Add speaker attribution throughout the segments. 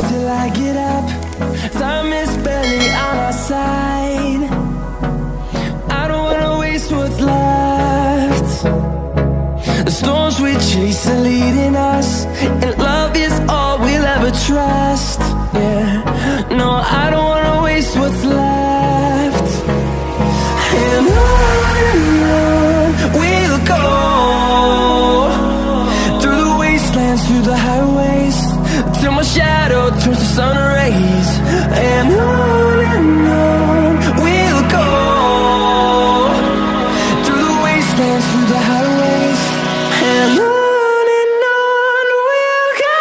Speaker 1: Till I get up, time is barely on our side. I don't wanna waste what's left. The storms we chase are leading us, and love is all we'll ever trust. Yeah, no, I don't wanna waste what's left. And on we'll go, through the wastelands, through the highways, till my shadow turns to sun rays. And on we'll go, through the wastelands, through the highways, and on we'll go.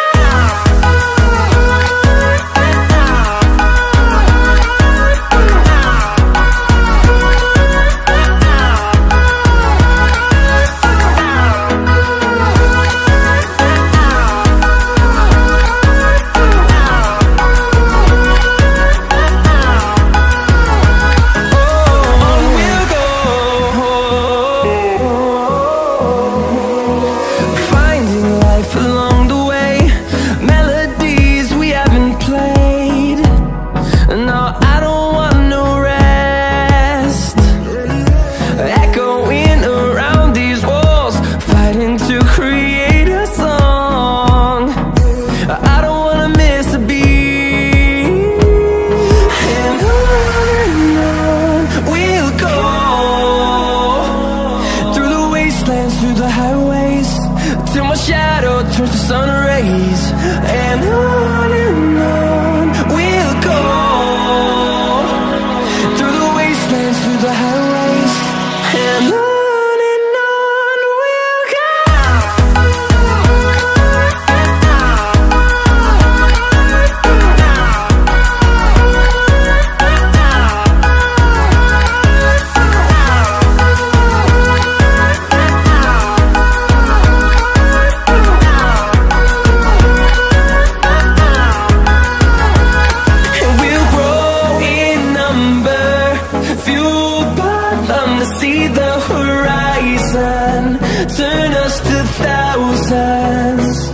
Speaker 1: Through the highways, till my shadow turns to sun rays. And on we'll go, through the wastelands, through the highways, and on we'll go. See the horizon, turn us to thousands.